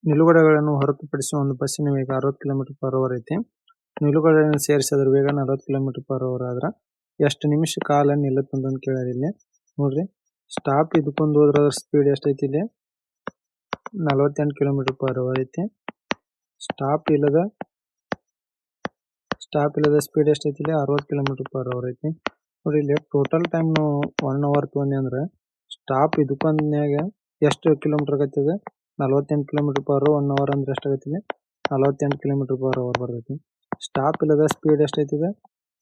ನಿಲುಗಡೆಗಳನ್ನು ಹೊರತುಪಡಿಸಿ ಒಂದು ಬಸ್ಸಿನ ವೇಗ 60 km/h ಐತಿ. ನಿಲುಗಡೆಗಳನ್ನು ಸೇರಿಸಿ ಅದರ ವೇಗ 40 km/h ಆದ್ರ ಎಷ್ಟು ನಿಮಿಷ ಕಾಲ ನಿಲ್ಲುತ್ತಂತ ಕೇಳ್ಯಾರ ಇಲ್ಲಿ. ನೋಡ್ರಿ, ಸ್ಟಾಪ್ ಇದಕ್ಕೊಂದು ಹೋದ್ರ ಅದ್ರ ಸ್ಪೀಡ್ ಎಷ್ಟೈತಿ ಇಲ್ಲಿ 48 km/h ಐತಿ. ಸ್ಟಾಪ್ ಇಲ್ಲದ ಸ್ಪೀಡ್ ಎಷ್ಟೈತಿ ಇಲ್ಲಿ 60 km/h ಐತಿ. ನೋಡ್ರಿ, ಇಲ್ಲಿ ಟೋಟಲ್ ಟೈಮ್ ನಾವು 1 hour ತೊಗೊಂಡಿ ಅಂದ್ರೆ ಸ್ಟಾಪ್ ಇದಕ್ಕೊಂದ್ನ್ಯಾಗ ಎಷ್ಟು ಕಿಲೋಮೀಟರ್ ಆಗತ್ತದ 48 km/h. 1 hour ಅಂದ್ರೆ ಎಷ್ಟಾಗತ್ತೆ 48 km/h ಬರ್ತೈತಿ. ಸ್ಟಾಪ್ ಇಲ್ಲದ ಸ್ಪೀಡ್ ಎಷ್ಟೈತಿದೆ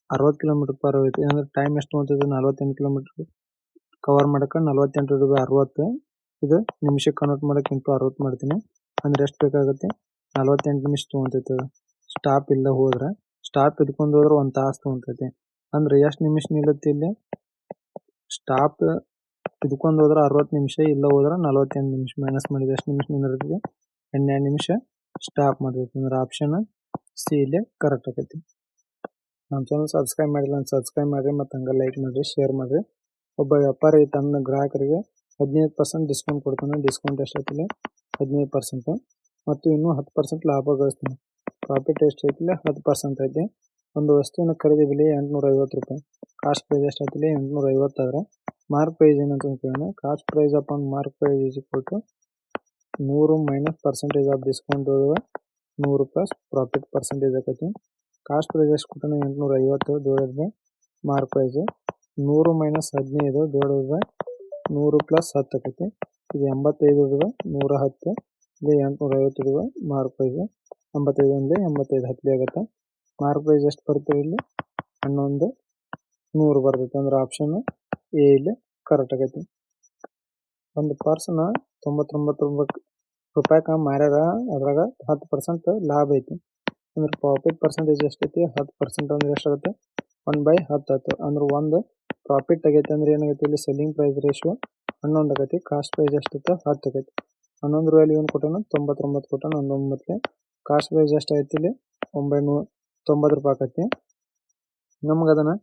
60 km/h ಐತಿ. ಅಂದ್ರೆ ಟೈಮ್ ಎಷ್ಟು ತೊಗೊತೈತಿ 48 km ಕವರ್ ಮಾಡಕ 48/60. ಇದು ನಿಮಿಷಕ್ಕೆ ಕನ್ವರ್ಟ್ ಮಾಡಕ್ ಇಂಟು 60 ಮಾಡ್ತೀನಿ. ಅಂದ್ರೆ ಎಷ್ಟು ಬೇಕಾಗುತ್ತೆ 48 ನಿಮಿಷ ತೊಗೊತೈತಿ ಅದು. ಸ್ಟಾಪ್ ಇಲ್ಲ ಹೋದ್ರ, ಸ್ಟಾಪ್ ಇದ್ಕೊಂಡ್ ಹೋದ್ರ 1 ತಾಸು ತೊಗೊತೈತಿ. ಅಂದ್ರೆ ಎಷ್ಟು ನಿಮಿಷ ನಿಲ್ಲುತ್ತೆ ಇಲ್ಲಿ ಸ್ಟಾಪ್ ಇದಕ್ಕೊಂದು ಹೋದ್ರ 60 ನಿಮಿಷ, ಇಲ್ಲ ಹೋದ್ರ 48 ನಿಮಿಷ. ಮೈನಸ್ ಮಾಡಿದ್ರೆ ಎಷ್ಟು ನಿಮಿಷ ನಿಂದಿರ್ತೈತಿ 12 ನಿಮಿಷ ಸ್ಟಾಪ್ ಮಾಡ್ತೈತಿ. ಅಂದ್ರೆ ಆಪ್ಷನ್ ಸಿ ಇಲ್ಲಿ ಕರೆಕ್ಟ್ ಆಗೈತಿ. ನಮ್ಮ ಚಾನಲ್ ಸಬ್ಸ್ಕ್ರೈಬ್ ಮಾಡಿಲ್ಲ ಅಂತ ಸಬ್ಸ್ಕ್ರೈಬ್ ಮಾಡ್ರಿ, ಮತ್ತು ಹಂಗೆ ಲೈಕ್ ಮಾಡ್ರಿ, ಶೇರ್ ಮಾಡ್ರಿ. ಒಬ್ಬ ವ್ಯಾಪಾರಿ ತನ್ನ ಗ್ರಾಹಕರಿಗೆ 15% ಡಿಸ್ಕೌಂಟ್ ಕೊಡ್ತಾನೆ. ಡಿಸ್ಕೌಂಟ್ ಎಷ್ಟೈತಿಲ್ಲ 15%, ಮತ್ತು ಇನ್ನೂ 10% ಲಾಭ ಗಳಿಸ್ತಾನೆ. ಪ್ರಾಫಿಟ್ ಎಷ್ಟೈತಿಲ್ಲ 10% ಐತಿ. ಒಂದು ವಸ್ತುವಿನ ಖರೀದಿ ಬೆಲೆ 850 ರೂಪಾಯಿ. ಕಾಸ್ಟ್ ಪ್ರೈಸ್ ಎಷ್ಟೈತಿಲ್ಲ 850. ಆದ್ರೆ ಮಾರ್ಕ್ ಪ್ರೈಸ್ ಏನಂತ ಕೇಳೋಣ. Cost price upon mark price is equal to 100 minus percentage of discount 100 plus profit percentage ಆಕೈತಿ. ಕಾಸ್ಟ್ ಪ್ರೈಸ್ ಎಷ್ಟು ಕೊಟ್ಟಾನ 850 divided by mark price 100 minus 15 divided by 100 plus 10 ಆಕೈತಿ. ಇದು 85 110 ಇದು 850 ಮಾರ್ಕ್ ಪ್ರೈಸ್ 85 ಅಂದ್ರೆ 85 10 ಆಗುತ್ತೆ. ಮಾರ್ಕ್ ಪ್ರೈಸ್ ಎಷ್ಟು ಬರ್ತದೆ ಇಲ್ಲಿ 1100 ಬರ್ತೈತಿ. ಅಂದ್ರೆ ಆಪ್ಷನ್ ಎ ಇಲ್ಲಿ ಕರೆಕ್ಟ್ ಆಗೈತಿ. ಒಂದು ಪರ್ಸನ 99 ರೂಪಾಯಿಕ ಮಾರ್ಯಾರ, ಅದ್ರಾಗ 10% ಲಾಭ ಐತಿ. ಅಂದ್ರೆ ಪ್ರಾಫಿಟ್ ಪರ್ಸೆಂಟೇಜ್ ಎಷ್ಟೈತಿ 10% ಅಂದ್ರೆ ಎಷ್ಟಾಗುತ್ತೆ 1/10 ಆಯ್ತು. ಅಂದ್ರೆ ಒಂದು ಪ್ರಾಫಿಟ್ ಆಗೈತಿ. ಅಂದ್ರೆ ಏನಾಗೈತಿ ಇಲ್ಲಿ ಸೆಲ್ಲಿಂಗ್ ಪ್ರೈಸ್ ರೇಷಿಯೋ 11 ಆಗೈತಿ. ಕಾಸ್ಟ್ ಪ್ರೈಸ್ ಎಷ್ಟೈತೆ 10 ಆಗೈತಿ. 11 ರೂಪಾಯಿ ಏನು ಕೊಟ್ಟಾನ 99 ಕೊಟ್ಟಾನ 19. ಕಾಸ್ಟ್ ಪ್ರೈಸ್ ಎಷ್ಟಾಯ್ತು ಇಲ್ಲಿ 990 ರೂಪಾಯಿ ಆಕೈತಿ. ನಮ್ಗೆ ಅದನ್ನ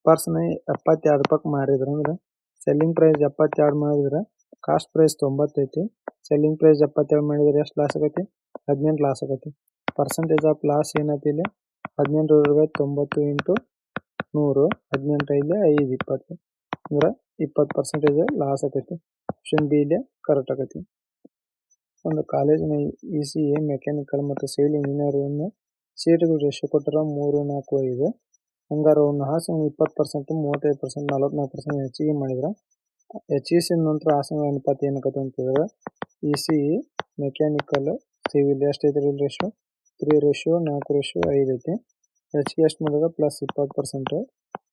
ಪರ್ಸನ 72 ರೂಪಾಯಿಗೆ ಮಾರಿದ್ರ ಅಂದ್ರೆ ಸೆಲ್ಲಿಂಗ್ ಪ್ರೈಸ್ 72 ಮಾಡಿದ್ರೆ ಕಾಸ್ಟ್ ಪ್ರೈಸ್ 90 ಐತಿ. ಸೆಲ್ಲಿಂಗ್ ಪ್ರೈಸ್ 72 ಮಾಡಿದ್ರೆ ಎಷ್ಟು ಲಾಸ್ ಆಗೈತಿ 18 ಲಾಸ್ ಆಗೈತಿ. ಪರ್ಸೆಂಟೇಜ್ ಆಫ್ ಲಾಸ್ ಏನೈತಿ ಇಲ್ಲಿ 18/90 ಇಂಟು 100 18 ಇಲ್ಲಿ 5 20 ಅಂದ್ರೆ 20% ಲಾಸ್ ಆಗೈತಿ. ಆಪ್ಷನ್ ಬಿ ಇಲ್ಲಿ ಕರೆಕ್ಟ್ ಆಗೈತಿ. ಒಂದು ಕಾಲೇಜಿನ ECE ಮೆಕ್ಯಾನಿಕಲ್ ಮತ್ತು ಸಿವಿಲ್ ಇಂಜಿನಿಯರಿಂಗ್ ಸೀಟ್ಗಳು ರೇಷಿಯೋ ಕೊಟ್ಟರ 3, 4, 5. ಹಂಗಾರೆ ಅವ್ನ ಆಸನ 20%, 35%, 44% ಹೆಚ್ಚಿಗೆ ಮಾಡಿದ್ರೆ HEC ನಂತರ ಆಸನ ಅನುಪಾತ ಏನಾಗತ್ತೆ ಅಂತ ಹೇಳಿದ್ರೆ ECE ಮೆಕ್ಯಾನಿಕಲ್ ಸಿವಿಲ್ ಎಷ್ಟೈತಿ ರೇಷಿಯೋ 3:4:5 ಐತಿ. ಹೆಚ್ಚಿಗೆ ಎಷ್ಟು ಮಾಡಿದ್ರೆ ಪ್ಲಸ್ 20%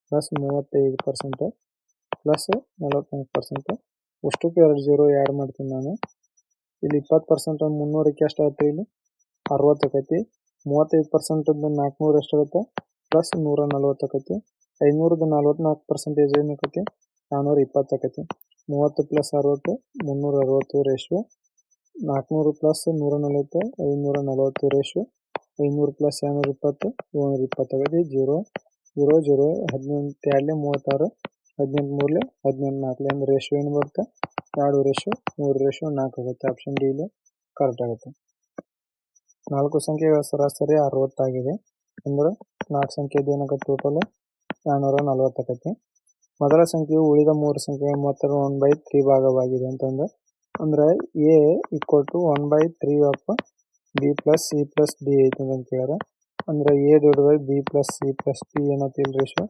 ಪ್ಲಸ್ 35% ಪ್ಲಸ್ 44%. ಅಷ್ಟಕ್ಕೂ 2 0 ಆ್ಯಡ್ ಮಾಡ್ತೀನಿ ನಾನು. ಇಲ್ಲಿ 20% 300ಕ್ಕೆ ಎಷ್ಟಾಗುತ್ತೆ ಇಲ್ಲಿ 60 ಆಕೈತಿ. 35% 400 ಎಷ್ಟಾಗುತ್ತೆ ಪ್ಲಸ್ 140 ಆಕೈತಿ. 500 44% ಏನಾಕೈತಿ 420 ಆಕೈತಿ. 30 plus 60 360 ratio 400 plus 140 540 ratio 500 plus 220 220 ಆಗೈತಿ. 0 0 0 18 2 36 18 3 18 4 ಅಂದ್ರೆ ರೇಷಿಯೋ ಏನು ಬರುತ್ತೆ 2:3:4 ಆಗುತ್ತೆ. ಆಪ್ಷನ್ ಡಿ ಇಲ್ಲಿ ಕರೆಕ್ಟ್ ಆಗುತ್ತೆ. 4 ಸಂಖ್ಯೆಗಳ ಸರಾಸರಿ 60 ಆಗಿದೆ. ಅಂದ್ರೆ 4 ಸಂಖ್ಯೆದು ಏನಾಗುತ್ತೆ ಟೋಟಲ್ 240 ಆಕೈತಿ. ಮೊದಲ ಸಂಖ್ಯೆಯು ಉಳಿದ 3 ಸಂಖ್ಯೆಗಳ ಮೊತ್ತದ 1/3 ಭಾಗವಾಗಿದೆ ಅಂತಂದ್ರೆ ಅಂದ್ರೆ A equal to 1/3 of B plus C plus D ಐತಿ ಅಂತ ಹೇಳ್ಯಾರ. ಅಂದ್ರೆ A divide by B plus C plus D ಏನೈತಿ ಇಲ್ಲಿ ರೇಷಿಯೋ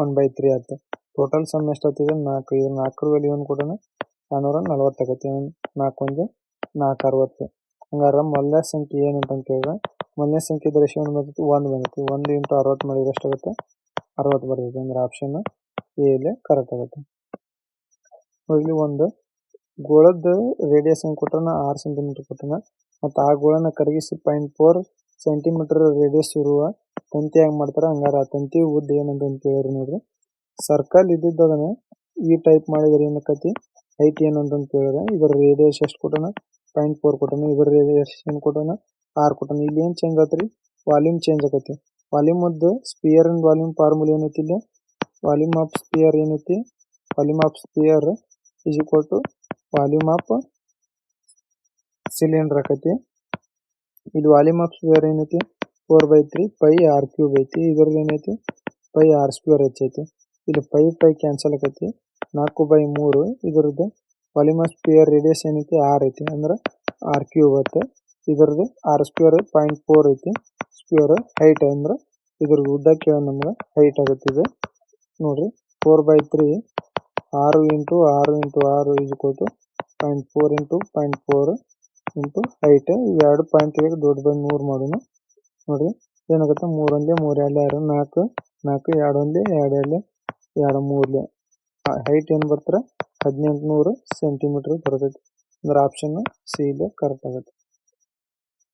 1/3 ಆಯ್ತು. ಟೋಟಲ್ ಸಮ್ ಎಷ್ಟಾಗ್ತಿದೆ 4. ಇದು 4 ವ್ಯಾಲ್ಯೂ ಏನು ಕೊಡೋಣ 440 ಆಗೈತಿ. 4 1 460. ಹಂಗಾರೆ ಮೊದಲನೇ ಸಂಖ್ಯೆ ಏನಂತ ಕೇಳಿದ್ರೆ ಮೊದಲನೇ ಸಂಖ್ಯೆ ರೇಷಿಯೋ ಏನು ಬರ್ತೈತಿ 1 ಬಂದೈತಿ. 1 ಇಂಟು 60 ಮಾಡಿದ್ರೆ ಎಷ್ಟಾಗುತ್ತೆ 60 ಬರ್ತೈತಿ. ಅಂದ್ರೆ ಆಪ್ಷನ್ ಎ ಇಲ್ಲಿ ಕರೆಕ್ಟ್ ಆಗುತ್ತೆ. ಇಲ್ಲಿ ಒಂದು ಗೋಳದ ರೇಡಿಯಸ್ ಏನು ಕೊಟ್ಟಾನ 6 ಸೆಂಟಿಮೀಟರ್ ಕೊಟ್ಟಾನ. ಮತ್ತು ಆ ಗೋಳನ ಕರಗಿಸಿ 0.4 ಸೆಂಟಿಮೀಟರ್ ರೇಡಿಯಸ್ ಇರುವ ತಂತಿಯಾಗಿ ಮಾಡ್ತಾರೆ. ಹಂಗಾರೆ ಆ ತಂತಿ ಉದ್ದ ಏನಂತ ಕೇಳಿರಿ. ನೋಡ್ರಿ, ಸರ್ಕಲ್ ಇದ್ದಿದ್ದದನ್ನ ಈ ಟೈಪ್ ಮಾಡಿದ್ರೆ ಏನಕ್ಕತಿ ಹೈಟ್ ಏನಂತ ಕೇಳಿದ್ರೆ ಇದರ ರೇಡಿಯಸ್ ಎಷ್ಟು ಕೊಟ್ಟಾನ 0.4 ಕೊಟ್ಟಾನ. ಇದರ ರೇಡಿಯಸ್ ಏನು ಕೊಟ್ಟಾನ 6 ಕೊಟ್ಟಾನ. ಇಲ್ಲಿ ಏನು ಚೇಂಜ್ ಆತ್ರಿ ವಾಲ್ಯೂಮ್ ಚೇಂಜ್ ಆಕತಿ. ವಾಲ್ಯೂಮ್ ಉದ್ದ ಸ್ಪಿಯರ್ ಅಂಡ್ ವಾಲ್ಯೂಮ್ ಫಾರ್ಮುಲಾ ಏನೈತಿ ಇಲ್ಲಿ ವಾಲ್ಯೂಮ್ ಆಫ್ ಸ್ಪಿಯರ್ ಏನೈತಿ volume of sphere is equal to volume of cylinder ಆಕೈತಿ. ಇದು ವಾಲ್ಯೂಮ್ ಆಫ್ ಸ್ಕ್ವೇರ್ ಏನೈತಿ 4/3 ಪೈ ಆರ್ ಕ್ಯೂಬ್ ಐತಿ. ಇದ್ರದ್ದು ಏನೈತಿ ಪೈ ಆರ್ ಸ್ಕ್ವೇರ್ ಐತಿ. ಇಲ್ಲಿ ಪೈ ಕ್ಯಾನ್ಸಲ್ ಆಕೈತಿ 4/3. ಇದ್ರದ್ದು ವಾಲ್ಯೂಮ್ ಆಫ್ ಸ್ಕ್ವೇರ್ ರೇಡಿಯಸ್ ಏನೈತಿ ಆರ್ ಐತಿ ಅಂದ್ರೆ ಆರ್ ಕ್ಯೂಬ್ ಐತಿ. ಇದ್ರದ್ದು ಆರ್ ಸ್ಕ್ವೇರ್ 0.4 ಐತಿ ಸ್ಕ್ವೇರ್. ಹೈಟ್ ಅಂದ್ರೆ ಇದ್ರದ್ದು ಉದ್ದಕ್ಕೆ ನಮ್ಗೆ ಹೈಟ್ ಆಗುತ್ತೆ. ಇದು ನೋಡ್ರಿ 4/3 6 into 6 into 6 = 0.4 into 0.4 into height. ಇವೆರಡು ಪಾಯಿಂಟ್ ತೆಗೆದು /100 ಮಾಡೋಣ. ನೋಡ್ರಿ ಏನಾಗುತ್ತೆ 3 1 3 2 6 4 4 2 1 2 2 2 3 ಹೈಟ್ ಏನು ಬರ್ತಾರೆ 1800 ಸೆಂಟಿಮೀಟರ್ ಬರ್ತೈತಿ. ಅಂದ್ರೆ ಆಪ್ಷನ್ ಸಿ ಇದೆ ಕರೆಕ್ಟ್ ಆಗುತ್ತೆ.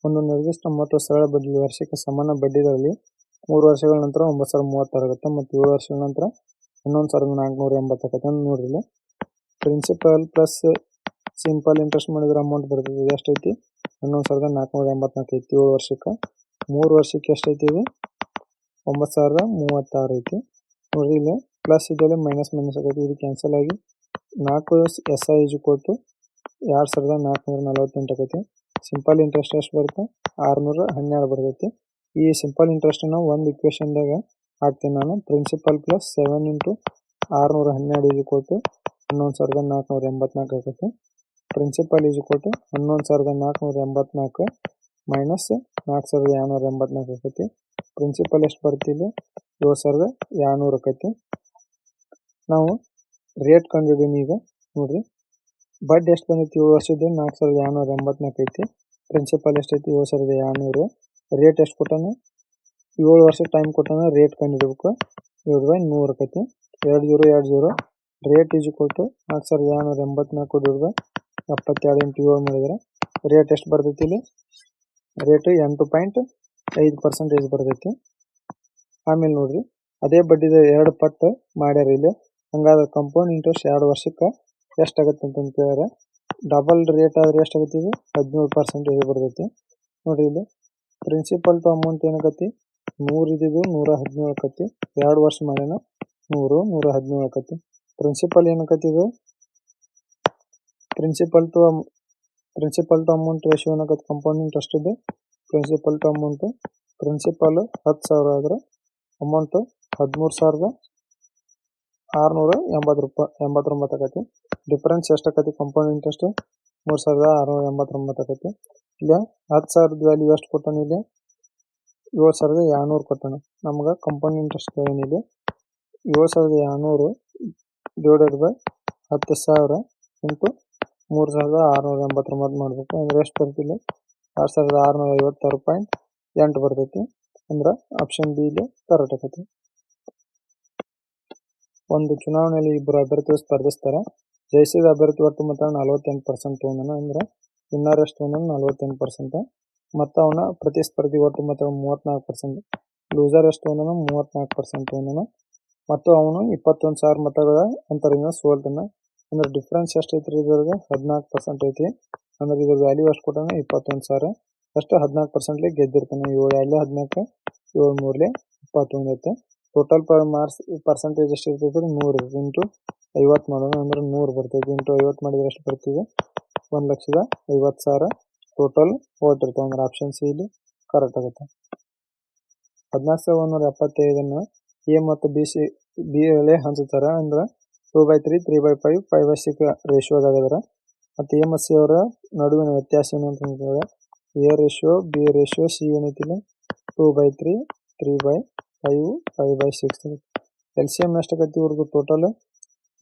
ಒಂದು ನಿರ್ದಿಷ್ಟ ಮೊತ್ತ ಸರಳ ಬಡ್ಡಿ ವರ್ಷಕ್ಕೆ ಸಮಾನ ಬಡ್ಡಿದರಲ್ಲಿ 3 ವರ್ಷಗಳ ನಂತರ 9,036 ಆಗುತ್ತೆ ಮತ್ತು 7 ವರ್ಷಗಳ ನಂತರ 11,480 ಆಗುತ್ತೆ. ನೋಡ್ರಿ ಪ್ರಿನ್ಸಿಪಲ್ ಪ್ಲಸ್ ಸಿಂಪಲ್ ಇಂಟ್ರೆಸ್ಟ್ ಮಾಡಿದ್ರೆ ಅಮೌಂಟ್ ಬರ್ತೈತಿ ಎಷ್ಟೈತಿ 11,484 ಐತಿ 7 ವರ್ಷಕ್ಕೆ. 3 ವರ್ಷಕ್ಕೆ ಎಷ್ಟೈತಿ ಇದು 9,036 ಐತಿ. ನೋಡ್ರಿ ಇಲ್ಲಿ ಪ್ಲಸ್ ಇದೆಲ್ಲ ಮೈನಸ್ ಆಗೈತಿ. ಇದು ಕ್ಯಾನ್ಸಲ್ ಆಗಿ 4 SI = 2,448 ಆಗೈತಿ. ಸಿಂಪಲ್ ಇಂಟ್ರೆಸ್ಟ್ ಎಷ್ಟು ಬರುತ್ತೆ 612 ಬರ್ತೈತಿ. ಈ ಸಿಂಪಲ್ ಇಂಟ್ರೆಸ್ಟ್ ಅನ್ನ ಒಂದು ಇಕ್ವೇಶನ್ದಾಗ ಹಾಕ್ತೀನಿ ನಾನು. ಪ್ರಿನ್ಸಿಪಲ್ ಪ್ಲಸ್ 7 ಇಂಟು 612 = 11,484 ಆಗೈತಿ. ಪ್ರಿನ್ಸಿಪಲ್ = 11,484 ಮೈನಸ್ 4,284 ಆಗೈತಿ. ಪ್ರಿನ್ಸಿಪಲ್ ಎಷ್ಟು ಬರುತ್ತೆ ಇಲ್ಲಿ 7,200 ಆಕೈತಿ. ನಾವು ರೇಟ್ ಕಂಡುಹಿಡಿಯೋಣ ಈಗ. ನೋಡ್ರಿ ಬಡ್ಡಿ ಎಷ್ಟು ಬಂದೈತಿ 7 ವರ್ಷದ್ದು 4,284 ಐತಿ. ಪ್ರಿನ್ಸಿಪಲ್ ಎಷ್ಟೈತಿ 7,200. ರೇಟ್ ಎಷ್ಟು ಕೊಟ್ಟಾನ 7 ವರ್ಷ ಟೈಮ್ ಕೊಟ್ಟಾನ. ರೇಟ್ ಕಂಡುಹಿಡಬೇಕು 7/100 ಆಕೈತಿ. 2020 ರೇಟ್ = 4,284 72 ಇಂಟು 7 ಮಾಡಿದ್ರೆ ರೇಟ್ ಎಷ್ಟು ಬರ್ತೈತಿ ಇಲ್ಲಿ ರೇಟ್ 8.5% ಬರ್ತೈತಿ. ಆಮೇಲೆ ನೋಡ್ರಿ ಅದೇ ಬಡ್ಡಿದ 2 ಪಟ್ಟು ಮಾಡ್ಯಾರ ಇಲ್ಲಿ. ಹಂಗಾದ್ರೆ ಕಂಪೌಂಡ್ ಇಂಟ್ರೆಸ್ಟ್ 2 ವರ್ಷಕ್ಕೆ ಎಷ್ಟಾಗತ್ತೆ ಅಂತ ಕೇಳಿದ್ರೆ ಡಬಲ್ ರೇಟ್ ಆದ್ರೆ ಎಷ್ಟಾಗತ್ತೆ ಇದು 17% ಬರ್ತೈತಿ. ನೋಡ್ರಿ ಇಲ್ಲಿ ಪ್ರಿನ್ಸಿಪಲ್ ಟು ಅಮೌಂಟ್ ಏನಾಗತ್ತೆ 100 ಇದ್ದಿದ್ದು 117 ಆಕತಿ. 2 ವರ್ಷ ಮಾಡ್ಯಾನ 100 117 ಆಕತಿ. ಪ್ರಿನ್ಸಿಪಲ್ ಏನಾಗತ್ತೆ ಇದು ಪ್ರಿನ್ಸಿಪಲ್ ಟು ಅಮೌಂಟ್ ರೇಷಿಯೋ ಏನಾಗತ್ತೆ ಕಂಪೌಂಡ್ ಇಂಟ್ರೆಸ್ಟ್ ಇದೆ. ಪ್ರಿನ್ಸಿಪಲ್ ಟು ಅಮೌಂಟ್ ಪ್ರಿನ್ಸಿಪಲ್ 10,000 ಆದ್ರೆ ಅಮೌಂಟ್ 13,689 ಆಕತಿ. ಡಿಫರೆನ್ಸ್ ಎಷ್ಟಾಕತಿ ಕಂಪೌಂಡ್ ಇಂಟ್ರೆಸ್ಟ್ 3,689 ಆಕತಿ. ಇಲ್ಲಿ 10,000 ವ್ಯಾಲ್ಯೂ ಎಷ್ಟು ಕೊಟ್ಟಾನ ಇಲ್ಲಿ 7,200 ಕೊಟ್ಟಾನ. ನಮ್ಗೆ ಕಂಪೌಂಡ್ ಇಂಟ್ರೆಸ್ಟ್ ಏನಿದೆ 7,200 / 10,000 ಇಂಟು 3,689 ಮಾಡಬೇಕು. ಅಂದ್ರೆ ಎಷ್ಟು ಬರ್ತಿಲ್ಲ 2,656.8 ಬರ್ತೈತಿ. ಅಂದ್ರೆ ಆಪ್ಷನ್ ಬಿ ಇಲ್ಲಿ ಕರೆಕ್ಟ್ ಆಕತಿ. ಒಂದು ಚುನಾವಣೆಯಲ್ಲಿ ಇಬ್ಬರು ಅಭ್ಯರ್ಥಿಗಳು ಸ್ಪರ್ಧಿಸ್ತಾರೆ. ಜಯಿಸಿದ ಅಭ್ಯರ್ಥಿ ಒಟ್ಟು ಮತ 48% ತೊಗೊಂಡಾನ. ಅಂದ್ರೆ ವಿನ್ನರ್ ಎಷ್ಟು ತೊಗೊಂಡಾನ 48%. ಮತ್ತು ಅವನ ಪ್ರತಿಸ್ಪರ್ಧಿ ಒಟ್ಟು ಮತ 34%. ಲೂಸರ್ ಎಷ್ಟು ತೊಗೊಂಡಾನ 34% ತೊಗೊಂಡಾನ. ಮತ್ತು ಅವನು 21,000 ಮತಗಳ ಅಂತರದಿಂದ ಸೋಲ್ತಾನ. ಅಂದ್ರೆ ಡಿಫ್ರೆನ್ಸ್ ಎಷ್ಟು ಐತ್ರಿ ಇದ್ರದ್ದು 14% ಐತಿ. ಅಂದ್ರೆ ಇದ್ರ ವ್ಯಾಲ್ಯೂ ಎಷ್ಟು ಕೊಟ್ಟಾನ 21,000 ಅಷ್ಟು 14% ಗೆದ್ದಿರ್ತಾನೆ. 7 2 14 7 3 21 ಐತೆ. ಟೋಟಲ್ ಪರ್ಸೆಂಟೇಜ್ ಎಷ್ಟು ಇರ್ತೈತಿ 100 ಇಂಟು 50 ಮಾಡೋಣ. ಅಂದ್ರೆ 100 ಬರ್ತೈತಿ. ಇಂಟು 50 ಮಾಡಿದ್ರೆ ಎಷ್ಟು ಬರ್ತೀವಿ 1,50,000 ಟೋಟಲ್ ವೋಟ್ ಇರ್ತಾವೆ. ಅಂದ್ರೆ ಆಪ್ಷನ್ ಸಿ ಇಲ್ಲಿ ಕರೆಕ್ಟ್ ಆಗುತ್ತೆ. 14,175 ಎ ಮತ್ತು ಬಿ ಯಲ್ಲಿ ಹಂಚುತ್ತಾರೆ. ಅಂದ್ರೆ 2/3 3/5 5/6 ರೇಷಿಯೋದಾಗದ್ರ. ಮತ್ತು ಎ ಮತ್ತು ಸಿ ಅವರ ನಡುವಿನ ವ್ಯತ್ಯಾಸ ಏನು ಅಂತ ಹೇಳಿದ್ರೆ A ratio B ratio C ಏನೈತಿಲ್ಲ 2/3 3/5 5/6. ಎಲ್ಸಿಎಂ ಎಷ್ಟಾಗತ್ತೆ ಇವ್ರದ್ದು ಟೋಟಲ್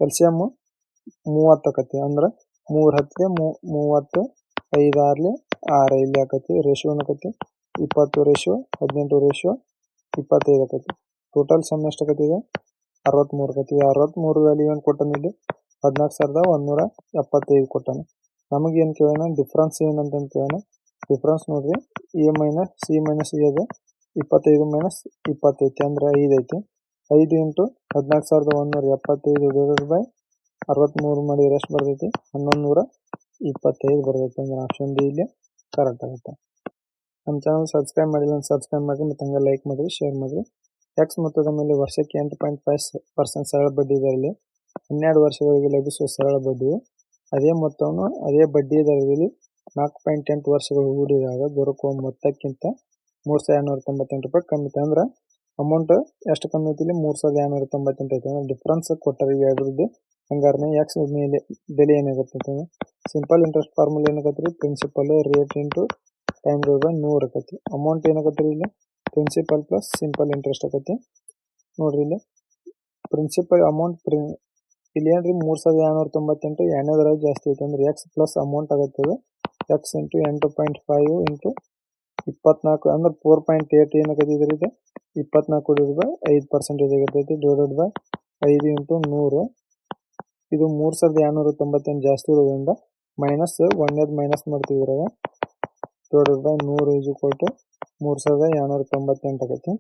ಎಲ್ಸಿಎಂ 30 ಆಕತಿ. ಅಂದ್ರೆ 3 10 30 5 6 6 ಇಲ್ಲಿ ಆಕತಿ. ರೇಷಿಯೋ ಆಕತಿ 20:18 ರೇಷಿಯೋ 25 ಆಕತಿ. ಟೋಟಲ್ ಸಮ್ ಎಷ್ಟಾಗತ್ತೆ ಇದೆ 63 ಆಕತಿ. 63 ವ್ಯಾಲ್ಯೂ ಏನು ಕೊಟ್ಟಾನ ಇಲ್ಲಿ 14,175 ಕೊಟ್ಟಾನ. ನಮಗೇನು ಕೇಳೋಣ ಡಿಫ್ರೆನ್ಸ್ ಏನಂತ ಕೇಳೋಣ. ಡಿಫ್ರೆನ್ಸ್ ನೋಡ್ರಿ A minus C minus A ಇದೆ 25 ಮೈನಸ್ 20 ಐತಿ. ಅಂದ್ರೆ 5 ಐತಿ. 5 ಇಂಟು 14,175 63 ಮಾಡಿದ್ರೆ ಎಷ್ಟು ಬರ್ತೈತಿ 1,125 ಬರ್ತೈತಿ. ಅಂದ್ರೆ ಆಪ್ಷನ್ ಡಿ ಇಲ್ಲಿ ಕರೆಕ್ಟ್ ಆಗುತ್ತೆ. ನಮ್ಮ ಚಾನಲ್ ಸಬ್ಸ್ಕ್ರೈಬ್ ಮಾಡಿಲ್ಲ ಅಂತ ಸಬ್ಸ್ಕ್ರೈಬ್ ಮಾಡಿ ಮತ್ತು ಹಂಗೆ ಲೈಕ್ ಮಾಡಿರಿ ಶೇರ್ ಮಾಡಿರಿ. ಎಕ್ಸ್ ಮೊತ್ತದ ಮೇಲೆ ವರ್ಷಕ್ಕೆ 8.5% ಸರಳ ಬಡ್ಡಿ ದರದಲ್ಲಿ 12 ವರ್ಷಗಳಿಗೆ ಲಭಿಸುವ ಸರಳ ಬಡ್ಡಿಯು ಅದೇ ಮೊತ್ತವನ್ನು ಅದೇ ಬಡ್ಡಿ ದರದಲ್ಲಿ 4.8 ವರ್ಷಗಳು ಹೂಡಿದಾಗ ದೊರಕುವ ಮೊತ್ತಕ್ಕಿಂತ 3,298 ರೂಪಾಯಿ ಕಮ್ಮಿ ಐತೆ. ಅಂದ್ರೆ ಅಮೌಂಟ್ ಎಷ್ಟು ಕಮ್ಮಿ ಐತಿ ಇಲ್ಲಿ? 3,298 ಐತೆ. ಅಂದ್ರೆ ಡಿಫ್ರೆನ್ಸ್ ಕೊಟ್ಟಾರೆ ಇವೆರಡರದ್ದು. ಹಂಗಾರೆ ಎಕ್ಸ್ ಮೇಲೆ ಬೆಲೆ ಏನಾಗುತ್ತೆ ಅಂತಂದ್ರೆ ಸಿಂಪಲ್ ಇಂಟ್ರೆಸ್ಟ್ ಫಾರ್ಮುಲಾ ಏನಾಗತ್ತೆ ರೀ? Principal rate into time by 100 ಆಕತಿ. ಅಮೌಂಟ್ ಏನಾಗತ್ತೆ ರೀ ಇಲ್ಲಿ? ಪ್ರಿನ್ಸಿಪಲ್ ಪ್ಲಸ್ ಸಿಂಪಲ್ ಇಂಟ್ರೆಸ್ಟ್ ಆಕತಿ. ನೋಡ್ರಿ ಇಲ್ಲಿ ಪ್ರಿನ್ಸಿಪಲ್ ಅಮೌಂಟ್ ಇಲ್ಲಿ ಏನ್ರಿ 3,298 ಎರಡನೇದ್ರಾಗ ಜಾಸ್ತಿ ಐತೆ. ಅಂದ್ರೆ ಎಕ್ಸ್ ಪ್ಲಸ್ ಅಮೌಂಟ್ ಆಗುತ್ತದೆ ಎಕ್ಸ್ ಇಂಟು 8.5 ಇಂಟು 24 ಅಂದ್ರೆ 4.8 ಏನಾಗತ್ತೆ ಇದ್ರದ್ದು 24 ಡಿವೈಡ್ ಬೈ 5% ಆಗಿರ್ತೈತಿ ಡಿವೈಡೆಡ್ ಬೈ 5 ಇಂಟು 100. ಇದು 3,298 ಜಾಸ್ತಿ ಇರೋದ್ರಿಂದ ಮೈನಸ್ ಒಂದೇದು ಮೈನಸ್ ಮಾಡ್ತೀವಿ ಇದ್ರಾಗ divided by 100 is equal to 3,298 ಆಗೈತಿ.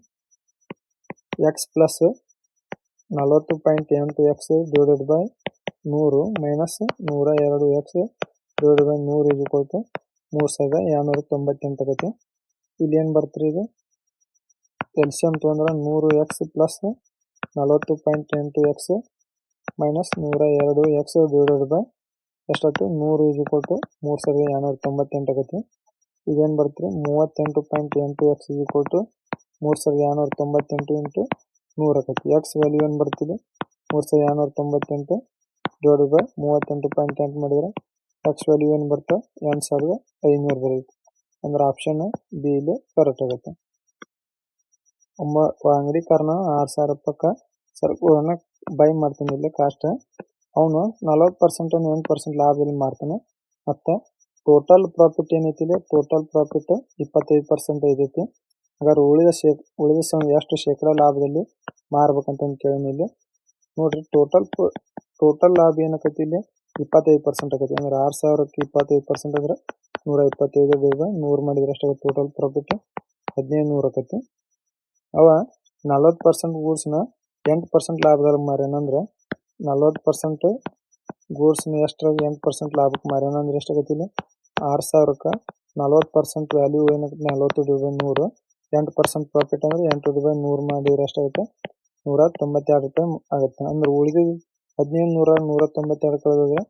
X plus 40.8 X divided by 100 minus 102 X divided by 100 is equal to 3,298 ಆಗೈತಿ. ಇಲ್ಲಿ ಏನು ಬರ್ತೀರಿ ಇದು ಎಲ್ಸಿಎಂ ತೊಗೊಂಡ್ರೆ 100 X plus 40.8 X minus 102 X divided by ಎಷ್ಟಾಯ್ತು 100 ಈಸ್ ಈಕ್ವಲ್ ಟು 3,298 ಆಗೈತಿ. ಇದೇನು ಬರ್ತೀರಿ 38.8 X is equal to 3,298 into 100 ಆಗೈತಿ. ಎಕ್ಸ್ ವ್ಯಾಲ್ಯೂ ಏನು ಬರ್ತಿದೆ 3,298 ಡಿವೈಡೆಡ್ ಬೈ 38.8 ಮಾಡಿದ್ರೆ ಎಕ್ಸ್ ವ್ಯಾಲ್ಯೂ ಏನು ಬರ್ತದೆ 8,500 ಬರುತ್ತೆ. ಅಂದ್ರೆ ಆಪ್ಷನ್ ಬಿ ಇಲ್ಲಿ ಕರೆಕ್ಟ್ ಆಗುತ್ತೆ. ಅಂಗಡಿ ಕಾರಣ 6,000 ರೂಪಾಯಿಗೆ ಸರಕುಗಳನ್ನ ಬೈ ಮಾಡ್ತಾನೆ ಇಲ್ಲಿ ಕಾಸ್ಟ್ ಅವನು 40% 8% ಲಾಭದಲ್ಲಿ ಮಾರ್ತಾನೆ. ಮತ್ತು ಟೋಟಲ್ ಪ್ರಾಫಿಟ್ ಏನೈತಿ ಇಲ್ಲಿ ಟೋಟಲ್ ಪ್ರಾಫಿಟ್ 25% ಐತೈತಿ. ಹಾಗಾದ್ರೆ ಉಳಿದ ಎಷ್ಟು ಶೇಕಡಾ ಲಾಭದಲ್ಲಿ ಮಾರ್ಬೇಕಂತಂದು ಕೇಳಿ ಇಲ್ಲಿ ನೋಡ್ರಿ ಟೋಟಲ್ ಲಾಭ ಏನಕ್ಕೈತಿ ಇಲ್ಲಿ 25% ಆಗೈತಿ. ಅಂದ್ರೆ 6,000ಕ್ಕೆ 25% ಅಂದ್ರೆ 125 ಡಿವೈಡ್ 100 ಮಾಡಿದ್ರೆ ಎಷ್ಟಾಗುತ್ತೆ ಟೋಟಲ್ ಪ್ರಾಫಿಟ್ 1,500 ಆಕೈತಿ. ಅವ 40% ಗೂಡ್ಸ್ನ 8% ಲಾಭದಲ್ಲಿ ಮಾರ್ಯಾನಂದ್ರೆ 40% ಗೂಡ್ಸ್ನ ಎಷ್ಟ್ರಾಗ 8% ಲಾಭಕ್ಕೆ ಮಾರ್ಯಾನಂದ್ರೆ ಎಷ್ಟಾಗತ್ತೆ ಇಲ್ಲಿ 6,000ಕ್ಕೆ 40% ವ್ಯಾಲ್ಯೂ ಏನಾಗುತ್ತೆ 40 ಡಿವೈಡ್ 100 8% ಪ್ರಾಫಿಟ್ ಅಂದ್ರೆ 8 ಡಿವೈಡ್ 100 ಮಾಡಿದ್ರೆ ಎಷ್ಟಾಗುತ್ತೆ 192 ರೂಪಾಯಿ ಆಗುತ್ತೆ. ಅಂದ್ರೆ ಉಳಿದ 1,500 192 ಕಳೆದ್ರೆ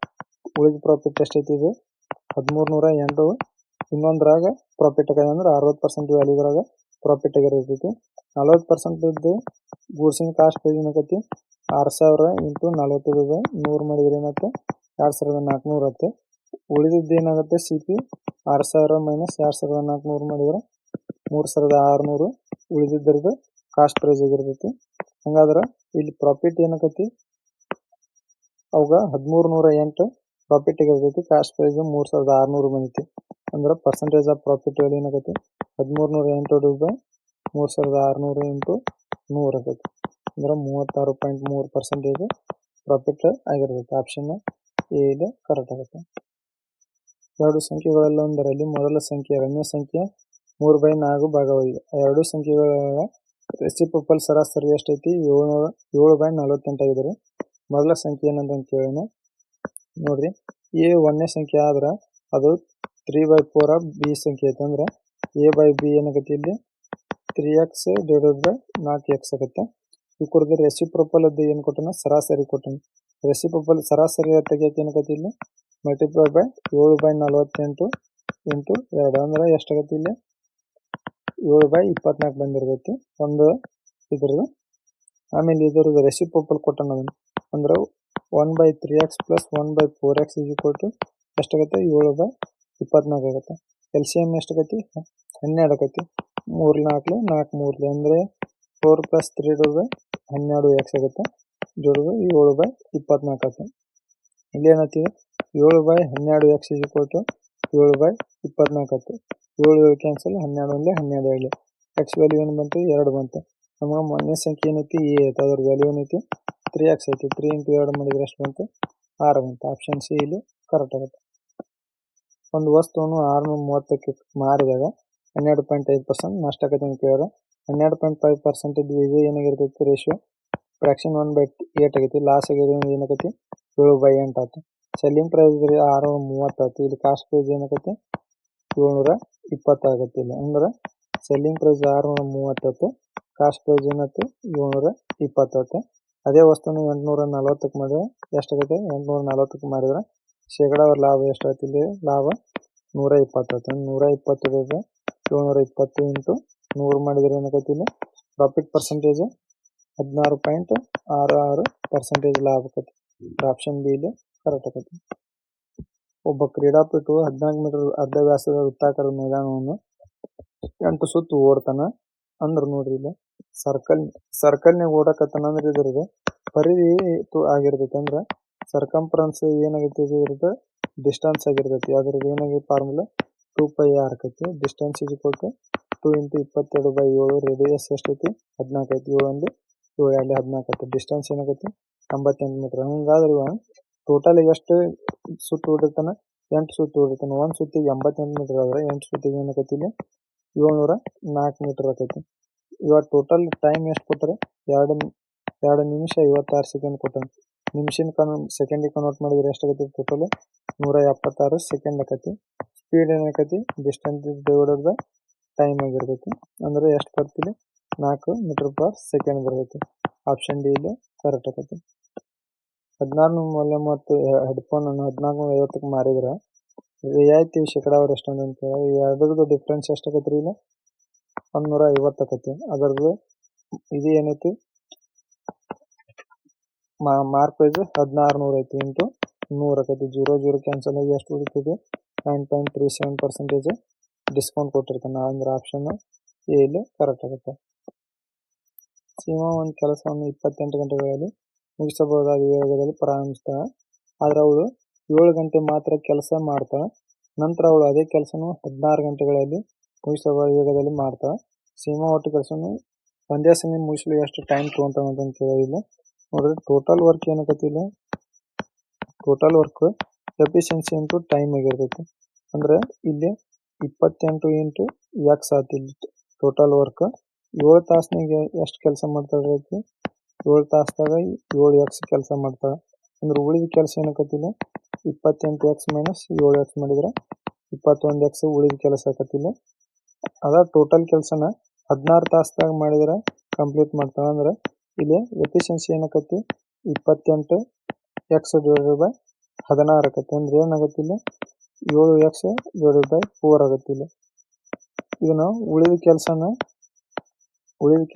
ಉಳಿದ ಪ್ರಾಫಿಟ್ ಎಷ್ಟೈತಿ ಇದು 1,308. ಇನ್ನೊಂದ್ರಾಗ ಪ್ರಾಫಿಟ್ ಆಗದ ಅಂದ್ರೆ 60% ವ್ಯಾಲ್ಯೂದ್ರಾಗ ಪ್ರಾಫಿಟ್ ಆಗಿರ್ತೈತಿ. 40% ಇದ್ದು ಗೂಡ್ಸಿನ ಕಾಸ್ಟ್ ಪ್ರೈಸ್ ಏನಾಗೈತಿ 6,000 ಇಂಟು 40 ಡಿವೈಡ್ 100 ಮಾಡಿದ್ರೆ ಏನಾಗುತ್ತೆ 2,400 ಆಗುತ್ತೆ. ಉಳಿದಿದ್ದು ಏನಾಗುತ್ತೆ ಸಿ ಪಿ 6,000 ಮೈನಸ್ 2,400 ಮಾಡಿದ್ರೆ 3,600 ಉಳಿದಿದ್ದರದ್ದು ಕಾಸ್ಟ್ ಪ್ರೈಸ್ ಆಗಿರ್ತೈತಿ. ಹಂಗಾದ್ರೆ ಇಲ್ಲಿ ಪ್ರಾಫಿಟ್ ಏನಾಗೈತಿ ಅವಾಗ 1,308 ಪ್ರಾಫಿಟ್ ಆಗಿರ್ತೈತಿ. ಕಾಸ್ಟ್ ಪ್ರೈಸ್ 3,600 ಬಂದೈತಿ. ಅಂದ್ರೆ ಪರ್ಸೆಂಟೇಜ್ ಆಫ್ ಪ್ರಾಫಿಟ್ ವ್ಯಾಲ್ಯೂ ಏನಾಗೈತಿ 1,308 ಡಿವೈಡ್ 3,600 ಇಂಟು 100 ಆಗೈತಿ. ಅಂದ್ರೆ 36.3% ಪ್ರಾಫಿಟ್ ಆಗಿರ್ತೈತಿ. ಆಪ್ಷನ್ ಎ ಇದೆ ಕರೆಕ್ಟ್ ಆಗುತ್ತೆ. ಎರಡು ಸಂಖ್ಯೆಗಳೆಲ್ಲ ಒಂದರಲ್ಲಿ ಮೊದಲ ಸಂಖ್ಯೆ ಎರಡನೇ ಸಂಖ್ಯೆ 3/4 ಭಾಗವಾಗಿದೆ. ಎರಡು ಸಂಖ್ಯೆಗಳ ರೆಸಿಪ್ರೋಕಲ್ ಸರಾಸರಿ ಎಷ್ಟೈತಿ 7/48 ಆಗಿದೆ. ಮೊದಲ ಸಂಖ್ಯೆ ಏನಂತ ಕೇಳೋಣ. ನೋಡ್ರಿ ಎ ಒಂದನೇ ಸಂಖ್ಯೆ ಆದ್ರೆ ಅದು 3/4 ಬಿ ಸಂಖ್ಯೆ ಐತೆ. ಅಂದ್ರೆ ಎ ಬೈ ಬಿ ಏನಾಗತ್ತೆ ಇಲ್ಲಿ 3x ಡಿವೈಡೆಡ್ ಬೈ 4x ಆಗುತ್ತೆ. ಈ ಕುರಿತು ರೆಸಿಪ್ರೋಕಲ್ ಅದು ಏನು ಕೊಟ್ಟನ ಸರಾಸರಿ ಕೊಟ್ಟನ. ರೆಸಿಪ್ರೋಕಲ್ ಸರಾಸರಿ ತೆಗಿಯಕ್ಕೆ ಏನಾಗತ್ತೆ ಇಲ್ಲಿ ಮಲ್ಟಿಪ್ಲೈ ಬೈ 7/48 ಇಂಟು 2 ಅಂದ್ರೆ ಎಷ್ಟಾಗತ್ತೆ ಇಲ್ಲಿ 7/24 ಬಂದಿರ್ತೈತಿ ಒಂದು ಇದ್ರದ್ದು. ಆಮೇಲೆ ಇದ್ರದ್ದು ರೆಸಿಪ್ರೋಕಲ್ ಕೊಟ್ಟನ ಅಂದ್ರೆ 1/3x plus 1/4x is equal to ಎಷ್ಟಾಗತ್ತೆ 7/24 ಆಗುತ್ತೆ. ಎಲ್ಸಿಎಂ ಎಷ್ಟಾಗೈತಿ 12 ಆಗೈತಿ. 3 4 4 3 ಅಂದ್ರೆ 4 ಪ್ಲಸ್ 3 ಡಿವೈಡ್ 12x ಆಗುತ್ತೆ ಡಿವೈಡ್ 7/24 ಆಗುತ್ತೆ. ಇಲ್ಲಿ ಏನಂತೀವಿ 7/12x ಈಸ್ ಈಕ್ವಲ್ ಟು 7/24 ಆಗುತ್ತೆ. 7 ಕ್ಯಾನ್ಸಲ್ 12 ಒಂದೇ 12 ಹೇಳಿ ಎಕ್ಸ್ ವ್ಯಾಲ್ಯೂ ಏನು ಬಂತು 2 ಬಂತು. ನಮಗೆ ಮೊನ್ನೆ ಸಂಖ್ಯೆ ಏನೈತಿ ಎ ಐತೆ ಅದ್ರ ವ್ಯಾಲ್ಯೂ ಏನೈತಿ 3x ಐತಿ. 3 ಇಂಟು 2 ಮಾಡಿದ್ರೆ ಎಷ್ಟು ಬಂತು 6 ಬಂತು. ಆಪ್ಷನ್ ಸಿ ಇಲ್ಲಿ ಕರೆಕ್ಟ್ ಆಗುತ್ತೆ. ಒಂದು ವಸ್ತುವನ್ನು 630ಕ್ಕೆ ಮಾರಿದಾಗ 12.5% ನಷ್ಟ ಆಗತ್ತೆ ಅಂತ ಕೇಳಿದ್ರೆ 12.5% ಇದ್ದು ಇದು ಏನಾಗಿರ್ತೈತಿ ರೇಷಿಯೋ ಫ್ರಾಕ್ಷನ್ 1/8 ಆಗೈತಿ. ಲಾಸ್ ಆಗಿರೋದು ಏನಾಗೈತಿ 7/8 ಆಯ್ತು. ಸೆಲ್ಲಿಂಗ್ ಪ್ರೈಸ್ 630 ಆಯ್ತು. ಇಲ್ಲಿ ಕಾಸ್ಟ್ ಪ್ರೈಸ್ ಏನಾಗೈತಿ 720 ಆಗುತ್ತೆ. ಇಲ್ಲಿ ಅಂದ್ರೆ ಸೆಲ್ಲಿಂಗ್ ಪ್ರೈಸ್ 630 ಕಾಸ್ಟ್ ಪ್ರೈಸ್ ಏನಾಯ್ತು 720. ಅದೇ ವಸ್ತುನ 840ಕ್ಕೆ ಮಾಡಿದ್ರೆ ಎಷ್ಟಾಗುತ್ತೆ 840ಕ್ಕೆ ಮಾಡಿದ್ರೆ ಶೇಕಡಾವಾರು ಲಾಭ ಎಷ್ಟಾಯ್ತು ಇಲ್ಲಿ ಲಾಭ 120 ಆಯ್ತು. 120 ಹಿಡಿದ್ರೆ 720 ಇಂಟು 100 ಮಾಡಿದ್ರೆ ಏನಾಗೈತಿ ಇಲ್ಲಿ ಪ್ರಾಫಿಟ್ ಪರ್ಸೆಂಟೇಜ್ 16.66% ಲಾಭ ಆಕತಿ. ಆಪ್ಷನ್ ಬಿ ಇಲ್ಲಿ ಕರೆಕ್ಟ್ ಆಕತಿ. ಒಬ್ಬ ಕ್ರೀಡಾಪಟು 14 ಮೀಟರ್ ಅರ್ಧ ವ್ಯಾಸದ ವೃತ್ತಾಕಾರದ ಮೈದಾನವನ್ನು 8 ಸುತ್ತು ಓಡ್ತಾನ ಅಂದ್ರ ನೋಡ್ರಿ ಇಲ್ಲಿ ಸರ್ಕಲ್ನಾಗ ಓಡಕತ್ತಾನ ಅಂದ್ರೆ ಇದ್ರದ್ದು ಪರಿಧಿ ಆಗಿರ್ತೈತಿ. ಅಂದ್ರ ಸರ್ಕಂಫರೆನ್ಸ್ ಏನಾಗೈತಿ ಇದ್ರದ್ದು ಡಿಸ್ಟೆನ್ಸ್ ಆಗಿರ್ತೈತಿ. ಅದ್ರದ್ದು ಏನಾಗೈತಿ ಫಾರ್ಮುಲಾ 2πr ಆಕೈತಿ. Distance is equal to 2 × 22/7. Radius ಎಷ್ಟೈತಿ 14 ಐತಿ. 7 1 7 2 14 ಐತಿ. ಡಿಸ್ಟೆನ್ಸ್ ಏನಾಗೈತಿ 88 ಮೀಟರ್. ಹಂಗಾದ್ರೆ ಇವ ಟೋಟಲ್ ಎಷ್ಟು ಸುತ್ತು ಓಡಿರ್ತಾನ 8 ಸುತ್ತು ಓಡಿರ್ತಾನ. ಒಂದ್ ಸುತ್ತಿಗೆ 88 ಮೀಟರ್ ಆದ್ರೆ 8 ಸುತ್ತಿಗೆ ಏನಾಗೈತಿ ಇಲ್ಲಿ 704 ಮೀಟರ್ ಆಕೈತಿ. ಇವಾಗ ಟೋಟಲ್ ಟೈಮ್ ಎಷ್ಟು ಕೊಟ್ಟಾರೆ 2 ನಿಮಿಷ 56 ಸೆಕೆಂಡ್ ಕೊಟ್ಟಾನ. ನಿಮಿಷನ್ ಸೆಕೆಂಡಿಗೆ ಕನ್ವರ್ಟ್ ಮಾಡಿದ್ರೆ ಎಷ್ಟಾಗೈತಿ ಟೋಟಲ್ 176 ಸೆಕೆಂಡ್ ಆಕೈತಿ. ಸ್ಪೀಡ್ ಏನಾಕೈತಿ ಡಿಸ್ಟೆನ್ಸ್ ಡಿವೈಡೆಡ್ ಬೈ ಟೈಮ್ ಆಗಿರ್ತೈತಿ. ಅಂದ್ರೆ ಎಷ್ಟು ಬರ್ತಿಲ್ಲ 4 ಮೀಟರ್ ಪರ್ ಸೆಕೆಂಡ್ ಬರ್ತೈತಿ. ಆಪ್ಷನ್ ಡಿ ಇಲ್ಲಿ ಕರೆಕ್ಟ್ ಆಕೈತಿ. 16 ಹೆಡ್ಫೋನ್ ಅನ್ನು 1450ಕ್ಕೆ ಮಾರಿದ್ರೆ ರಿಯಾಯಿತಿ ಶೇಕಡಾವಾರು ಎಷ್ಟು ಅಂತ ಎರಡರದ್ದು ಡಿಫ್ರೆನ್ಸ್ ಎಷ್ಟಾಗತ್ರಿ ಇಲ್ಲ 150 ಆಕೈತಿ. ಅದರದ್ದು ಇದು ಏನೈತಿ ಮಾರ್ಕ್ ಪ್ರೈಸ್ 1600 ಐತಿ ಇಂಟು 100 ಆಕೈತಿ. 0 ಕ್ಯಾನ್ಸಲ್ ಆಗಿ ಎಷ್ಟು ಉಳಿತೈತಿ 9.37% ಡಿಸ್ಕೌಂಟ್ ಕೊಟ್ಟಿರ್ತಾನೆ. ಅಂದ್ರೆ ಆಪ್ಷನ್ ಎ ಇಲ್ಲಿ ಕರೆಕ್ಟ್ ಆಗುತ್ತೆ. ಸೀಮಾ ಒಂದು ಕೆಲಸವನ್ನು 28 ಗಂಟೆಗಳಲ್ಲಿ ಮುಗಿಸಬಹುದಾದ ವೇಗದಲ್ಲಿ ಪ್ರಾರಂಭಿಸ್ತಾಳೆ. ಆದ್ರೆ ಅವಳು 7 ಗಂಟೆ ಮಾತ್ರ ಕೆಲಸ ಮಾಡ್ತಾಳೆ. ನಂತರ ಅವಳು ಅದೇ ಕೆಲಸವನ್ನು 16 ಗಂಟೆಗಳಲ್ಲಿ ಮುಗಿಸಬಹುದಾದ ವೇಗದಲ್ಲಿ ಮಾಡ್ತಾಳೆ. ಸೀಮಾ ಒಟ್ಟು ಕೆಲಸವನ್ನು ಒಂದೇ ಸಮಯ ಮುಗಿಸಲು ಎಷ್ಟು ಟೈಮ್ ತೊಗೊಂತಾಳೆ ಅಂತ ಕೇಳಿಲ್ಲ. ನೋಡ್ರಿ ಟೋಟಲ್ ವರ್ಕ್ ಏನಾಗತ್ತೆ ಇಲ್ಲ total work efficiency into time ಆಗಿರ್ತೈತಿ. ಅಂದ್ರೆ ಇಲ್ಲಿ 28 ಇಂಟು ಎಕ್ಸ್ ಆಯ್ತು. ಇಲ್ಲಿ ಟೋಟಲ್ ವರ್ಕ್ 7 ತಾಸ್ನಾಗ ಎಷ್ಟು ಕೆಲಸ ಮಾಡ್ತಾಳೆ 7 ತಾಸ್ದಾಗ 7x ಕೆಲಸ ಮಾಡ್ತಾಳೆ. ಅಂದ್ರೆ ಉಳಿದ ಕೆಲಸ ಏನಾಕತಿಲ್ಲ 28x ಮೈನಸ್ 7x ಮಾಡಿದ್ರೆ 21x ಉಳಿದ ಕೆಲಸ ಆಕತಿಲ್ಲ. ಅದ ಟೋಟಲ್ ಕೆಲಸನ 16 ತಾಸ್ದಾಗ ಮಾಡಿದ್ರೆ ಕಂಪ್ಲೀಟ್ ಮಾಡ್ತಾಳೆ. ಅಂದ್ರೆ ಇಲ್ಲಿ ಎಫಿಷಿಯನ್ಸಿ ಏನಾಕತಿ 28x ಡಿವೈಡೆಡ್ ಬೈ 16 ಆಕತಿ. ಅಂದ್ರೆ ಏನಾಗತ್ತಿಲ್ಲ 7x ಡಿವೈಡೆಡ್ ಬೈ 4 ಆಗತ್ತಿಲ್ಲ. ಇದನ್ನ ಉಳಿದ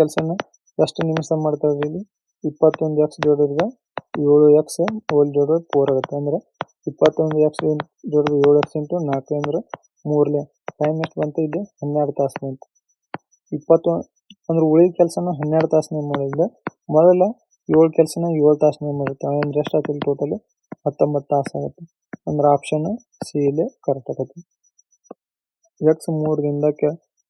ಕೆಲಸನ ಎಷ್ಟು ನಿಮಿಷ ಮಾಡ್ತಾಳೆ ಇಲ್ಲಿ 21x divided by 7x whole divided 4 ಆಗುತ್ತೆ. ಅಂದ್ರೆ 21x divided by 7x into 4 ಅಂದ್ರೆ 3 ಟೈಮ್ ಎಷ್ಟು ಬಂತು ಇಲ್ಲಿ 12 ತಾಸು ಬಂತು. 21 ಅಂದ್ರೆ ಉಳಿದ ಕೆಲಸನ 12 ತಾಸನಾಗ ಮಾಡಿದ್ರೆ ಮೊದಲ 7 ಕೆಲಸನ 7 ತಾಸನಾಗ ಮಾಡಿರ್ತಾವೆ. ಅಂದ್ರೆ ಎಷ್ಟು ಆಗ್ತದೆ ಟೋಟಲ್ 19 ತಾಸು ಆಗುತ್ತೆ. ಅಂದ್ರೆ ಆಪ್ಷನ್ ಸಿ ಇಲ್ಲಿ ಕರೆಕ್ಟ್ ಆಗುತ್ತೆ. x 3 ದಿನದ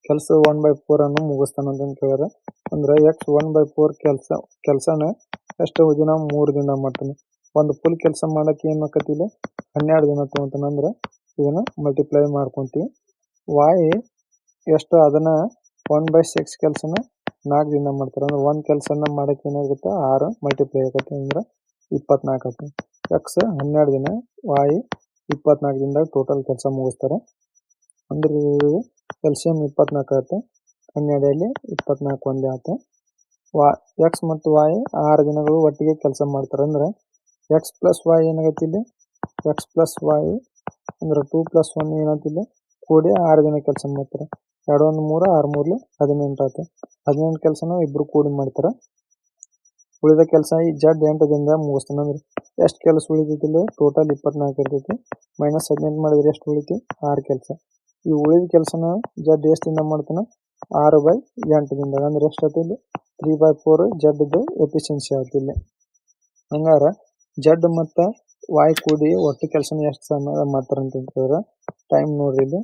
ಕೆಲಸ 1/4 ಅನ್ನು ಮುಗಿಸ್ತಾನಂತ ಕೇಳಿದ್ರೆ ಅಂದ್ರೆ x 1/4 ಕೆಲಸನ ಎಷ್ಟು ದಿನ 3 ದಿನ ಮಾಡ್ತಾನೆ. ಒಂದು ಫುಲ್ ಕೆಲಸ ಮಾಡಕ್ಕೆ ಏನ್ ಆಕತಿ ಇಲ್ಲಿ 12 ದಿನ ತಗೊಂತಾನ. ಅಂದ್ರೆ ಇದನ್ನ ಮಲ್ಟಿಪ್ಲೈ ಮಾಡ್ಕೊಂತೀವಿ. y ಎಷ್ಟು ಅದನ್ನ 1/6 ಕೆಲಸನ 4 ದಿನ ಮಾಡ್ತಾರೆ. ಅಂದ್ರೆ ಒಂದ್ ಕೆಲಸನ ಮಾಡಕ್ಕೆ ಏನಾಗುತ್ತೆ 6 ಮಲ್ಟಿಪ್ಲೈ ಆಗತ್ತೆ ಅಂದ್ರೆ 24 ಆಗುತ್ತೆ. x 12 ದಿನ y 24 ದಿನದಾಗ ಟೋಟಲ್ ಕೆಲಸ ಮುಗಿಸ್ತಾರೆ. ಅಂದ್ರೆ ಎಲ್ಸಿಎಂ 24 ಆಗುತ್ತೆ. 12 24 ಒಂದೇ ಆಗುತ್ತೆ. x ಮತ್ತು y 6 ದಿನಗಳು ಒಟ್ಟಿಗೆ ಕೆಲಸ ಮಾಡ್ತಾರೆ. ಅಂದ್ರೆ x ಪ್ಲಸ್ y ಏನಾಗತ್ತೆ ಇಲ್ಲಿ x ಪ್ಲಸ್ y ಅಂದ್ರೆ 2 + 1 ಏನಾಗುತ್ತೆ ಇಲ್ಲಿ ಕೂಡಿ 6 ದಿನ ಕೆಲಸ ಮಾಡ್ತಾರೆ. 2 1 3 6 3 18 ಆಗುತ್ತೆ. 18 ಕೆಲಸನ ಇಬ್ರು ಕೂಡಿ ಮಾಡ್ತಾರೆ. ಉಳಿದ ಕೆಲಸ ಈ ಜಡ್ 8 ದಿನದಾಗ ಮುಗಿಸ್ತಾನೆ. ಅಂದ್ರೆ ಎಷ್ಟು ಕೆಲಸ ಉಳಿತೈತಿಲ್ಲ ಟೋಟಲ್ 24 ಇರ್ತೈತಿ. ಮೈನಸ್ 18 ಮಾಡಿದ್ರೆ ಎಷ್ಟು ಉಳಿತಿ 6 ಕೆಲಸ. ಈ ಉಳಿದ ಕೆಲಸನ ಜಡ್ ಎಷ್ಟು ದಿನ ಮಾಡ್ತಾನೆ 6/8 ದಿನದಾಗ. ಅಂದ್ರೆ ಎಷ್ಟು ಆಯ್ತು ಇಲ್ಲಿ 3/4 ಜಡ್ದು ಎಫಿಷಿಯನ್ಸಿ ಆಯ್ತು ಇಲ್ಲಿ. ಹಂಗಾರ ಜಡ್ ಮತ್ತು ವಾಯ್ ಕೂಡಿ ಒಟ್ಟು ಕೆಲಸನ ಎಷ್ಟು ಸಮಯ ಮಾಡ್ತಾರೆ ಅಂತ ಹೇಳಿದ್ರೆ ಟೈಮ್ ನೋಡ್ರಿ ಇಲ್ಲಿ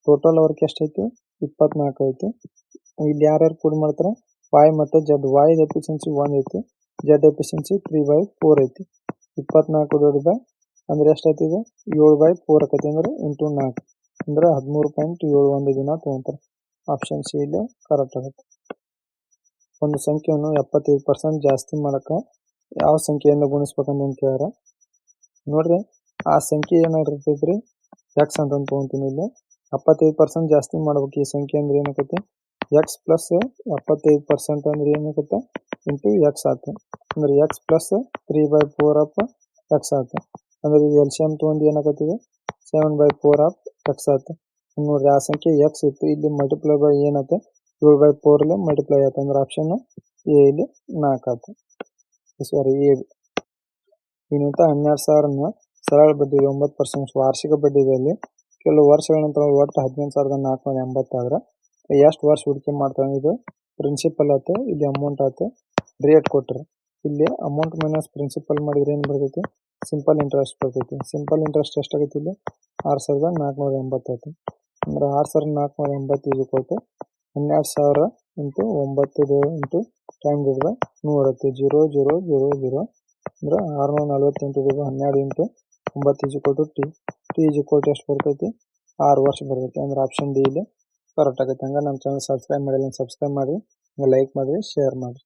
ಟೋಟಲ್ ವರ್ಕ್ ಎಷ್ಟೈತಿ 24 ಐತಿ. ಇಲ್ಲಿ ಯಾರ್ಯಾರು ಕೂಡಿ ಮಾಡ್ತಾರೆ ವಾಯ್ ಮತ್ತು ಜಡ್. ವಾಯ್ ಎಫಿಷಿಯನ್ಸಿ 1 ಐತಿ. ಜಡ್ ಎಫಿಷಿಯನ್ಸಿ 3/4 ಐತಿ. 24 ಡಿವೈಡೆಡ್ ಬೈ ಅಂದ್ರೆ ಎಷ್ಟೈತಿ ಇದು 7/4 ಆಕೈತಿ. ಅಂದ್ರೆ ಇಂಟು 4 ಅಂದ್ರೆ 13.71 ದಿನ ತಗೊಂತಾರೆ. ಆಪ್ಷನ್ ಸಿ ಇಲ್ಲಿ ಕರೆಕ್ಟ್ ಆಗುತ್ತೆ. ಒಂದು ಸಂಖ್ಯೆಯನ್ನು 75% ಜಾಸ್ತಿ ಮಾಡಕ್ಕೆ ಯಾವ ಸಂಖ್ಯೆಯಿಂದ ಗುಣಿಸ್ಬೇಕಂತ ಕೇಳ್ಯಾರ. ನೋಡ್ರಿ ಆ ಸಂಖ್ಯೆ ಏನಾಗಿರ್ತೈತ್ರಿ ಎಕ್ಸ್ ಅಂತ ತಗೊಂತೀನಿ. ಇಲ್ಲಿ 75% ಜಾಸ್ತಿ ಮಾಡ್ಬೇಕು ಈ ಸಂಖ್ಯೆ ಅಂದ್ರೆ ಏನಾಕೈತಿ ಎಕ್ಸ್ ಪ್ಲಸ್ 75% ಅಂದ್ರೆ ಏನಾಗುತ್ತೆ ಇಂಟು ಎಕ್ಸ್ ಆಯ್ತು. ಅಂದ್ರೆ ಎಕ್ಸ್ ಪ್ಲಸ್ 3/4 ಆಫ್ ಎಕ್ಸ್ ಆಯ್ತು. ಅಂದ್ರೆ ಎಲ್ಸಿಎಂ ತೊಗೊಂಡು ಏನಾಗತ್ತಿದೆ 7/4 ಆಫ್ ಎಕ್ಸ್ ಆಯ್ತು. ನೋಡ್ರಿ ಆ ಸಂಖ್ಯೆ ಎಕ್ಸ್ ಇತ್ತು, ಇಲ್ಲಿ ಮಲ್ಟಿಪ್ಲೈ ಬೈ ಏನಾಯ್ತು 7/4 ಮಲ್ಟಿಪ್ಲೈ ಆಯ್ತು ಅಂದ್ರೆ ಆಪ್ಷನ್ ಎ ಇಲ್ಲಿ 4 ಆಯ್ತು. ಸಾರಿ ಎ. ಇನ್ನಂತ 12,000ನ ಸರಳ ಬಡ್ಡಿ 9% ವಾರ್ಷಿಕ ಬಡ್ಡಿ ಇದೆಯಲ್ಲಿ ಕೆಲವು ವರ್ಷಗಳ ನಂತರ ಒಟ್ಟು 18,480 ಆದ್ರೆ ಎಷ್ಟು ವರ್ಷ ಹೂಡಿಕೆ ಮಾಡ್ತಾನೆ ಇದು ಪ್ರಿನ್ಸಿಪಲ್ ಆಯ್ತು, ಇಲ್ಲಿ ಅಮೌಂಟ್ ಆಯ್ತು, ರೇಟ್ ಕೊಟ್ರಿ. ಇಲ್ಲಿ ಅಮೌಂಟ್ ಮೈನಸ್ ಪ್ರಿನ್ಸಿಪಲ್ ಮಾಡಿದ್ರೆ ಏನು ಬರ್ತೈತಿ, ಸಿಂಪಲ್ ಇಂಟ್ರೆಸ್ಟ್ ಬರ್ತೈತಿ. ಸಿಂಪಲ್ ಇಂಟ್ರೆಸ್ಟ್ ಎಷ್ಟಾಗೈತಿ ಇಲ್ಲಿ 6,480 ಆಯ್ತು. ಅಂದ್ರೆ 6,480 12,000 ಇಂಟು 9 ಇಂಟು ಟೈಮ್ ಡಿವೈಡ್ 100 ಆಯ್ತು. 0 0 0 0 ಅಂದ್ರೆ 648 12 ಇಂಟು 9 ಟಿ. ಟಿ ಎಷ್ಟು ಬರ್ತೈತಿ 6 ವರ್ಷ ಬರ್ತೈತಿ. ಅಂದ್ರೆ ಆಪ್ಷನ್ ಡಿ ಇಲ್ಲಿ ಕರೆಕ್ಟ್ ಆಗೈತೆ. ಹಂಗೆ ನಮ್ಮ ಚಾನಲ್ ಸಬ್ಸ್ಕ್ರೈಬ್ ಮಾಡಿಲ್ಲ ಸಬ್ಸ್ಕ್ರೈಬ್ ಮಾಡಿ, ಲೈಕ್ ಮಾಡಿ, ಶೇರ್ ಮಾಡಿ.